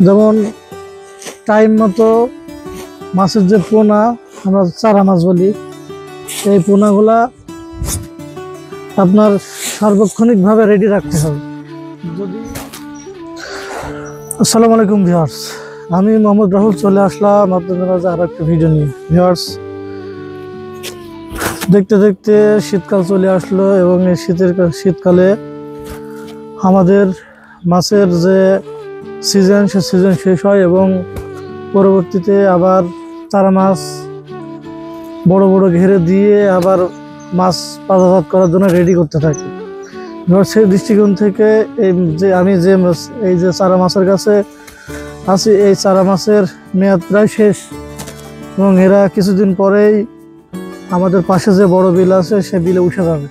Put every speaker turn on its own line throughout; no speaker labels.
যেমন টাইম মতো মাছের যে পোনা আমরা চারা মাছ বলি, এই পোনাগুলা আপনার সার্বক্ষণিকভাবে রেডি রাখতে হবে। যদি আসসালামু আলাইকুম ভিউয়ার্স, আমি মোহাম্মদ রাহুল চলে আসলাম আপনাদের মাঝে আরো একটা ভিডিও নিয়ে। ভিউয়ার্স, দেখতে দেখতে শীতকাল চলে আসলো এবং এই শীতকালে আমাদের মাছের যে সিজন, সে সিজন শেষ হয় এবং পরবর্তীতে আবার চারা মাছ বড় বড় ঘেরে দিয়ে আবার মাছ বাজারজাত করার জন্য রেডি করতে থাকি। সেই দৃষ্টিকোণ থেকে আমি যে চারা মাছের কাছে আছি, এই চারা মাছের মেয়াদ প্রায় শেষ এবং এরা কিছুদিন পরেই আমাদের পাশে যে বড় বিল আছে সে বিলে উঠে যাবে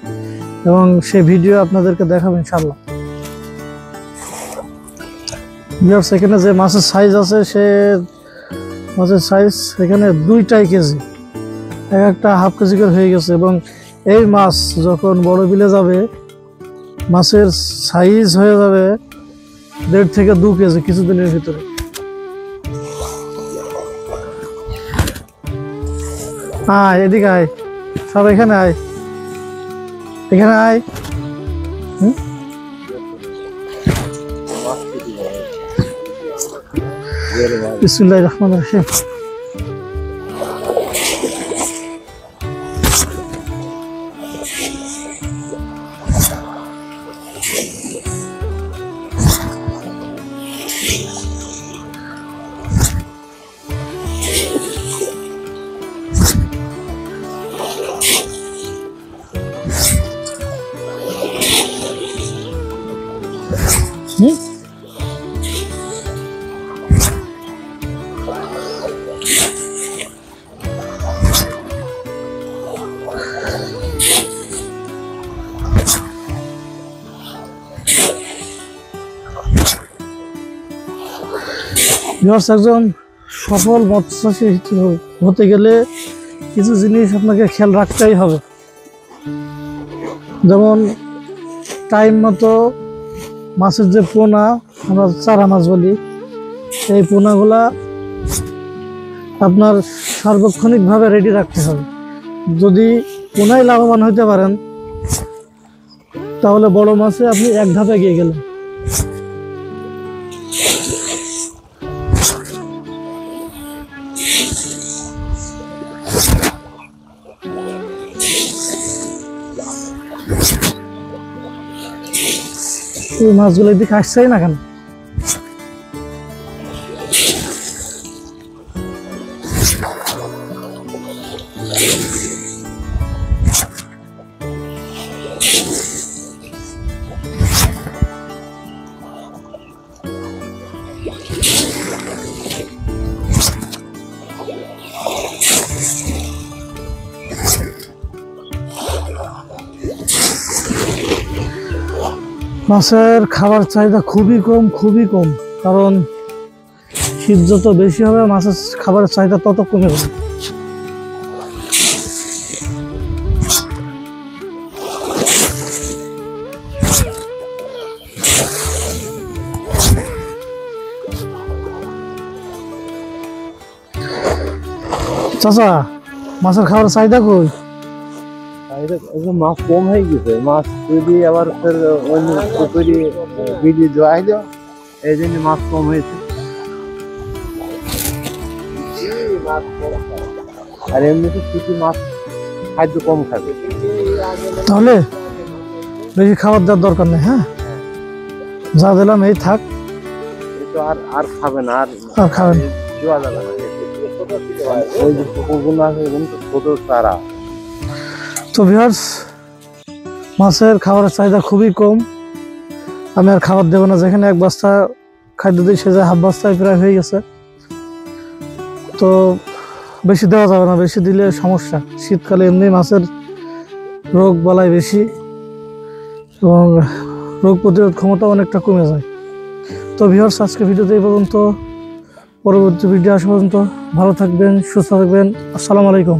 এবং সেই ভিডিও আপনাদেরকে দেখাবো ইনশাল্লাহ। এখানে যে মাছের সাইজ আছে, সে মাছের সাইজ এখানে 2টাই কেজি, একটা হাফ কেজি করে হয়ে গেছে এবং এই মাছ যখন বড় বিলে যাবে মাছের সাইজ হয়ে যাবে 1.5 থেকে 2 কেজি কিছুদিনের ভিতরে। আয় এদিকে আয়, সব এখানে আয়, এখানে আয়। বিসমিল্লাহির রহমানির রহিম। একজন সফল মৎস্যচাষী হতে গেলে কিছু জিনিস আপনাকে খেয়াল রাখতেই হবে। যেমন টাইম মতো মাছের যে পোনা আমরা চারা মাছ বলি, এই পোনাগুলা আপনার সার্বক্ষণিকভাবে রেডি রাখতে হবে। যদি পোনায় লাভবান হইতে পারেন তাহলে বড় মাছে আপনি এক ধাপে এগিয়ে গেলেন। এই মাছগুলো এদিকে আসছেই না কেন? মাছের খাবার চাহিদা খুবই কম, কারণ শীত যত বেশি হবে মাছের খাবারের চাহিদা তত কমে যাবে। চাচা, মাছের খাবারের চাহিদা কই?
মাছ কম হয়ে গেছে, মাছ তৈরি আবার অন্য পুকুরি বিলি জোয়াই দেওয়া, এই জন্য মাছ কম হয়েছে। আর এমনিতে কিছু মাছ খাদ্য কম খাবে,
তাহলে বেশি খাবার দেওয়ার দরকার নেই। হ্যাঁ, যা দিলাম এই থাক,
তো আর খাবে না,
আর খাবেন
জোয়া যাবে না। ওই যে পুকুরগুলো আছে ছোট চারা।
তো ভিউয়ার্স, মাছের খাবারের চাহিদা খুবই কম, আমি আর খাবার দেবো না। যেখানে 1 বস্তা খাদ্য দিই সে যায় 1/2 বস্তায় প্রায় হয়ে গেছে। তো বেশি দেওয়া যাবে না, বেশি দিলে সমস্যা। শীতকালে এমনি মাছের রোগ বালাই বেশি এবং রোগ প্রতিরোধ ক্ষমতা অনেকটা কমে যায়। তো ভিউয়ার্স, আজকে ভিডিওতে এই পর্যন্ত। পরবর্তী ভিডিও আসা পর্যন্ত ভালো থাকবেন, সুস্থ থাকবেন। আসসালামু আলাইকুম।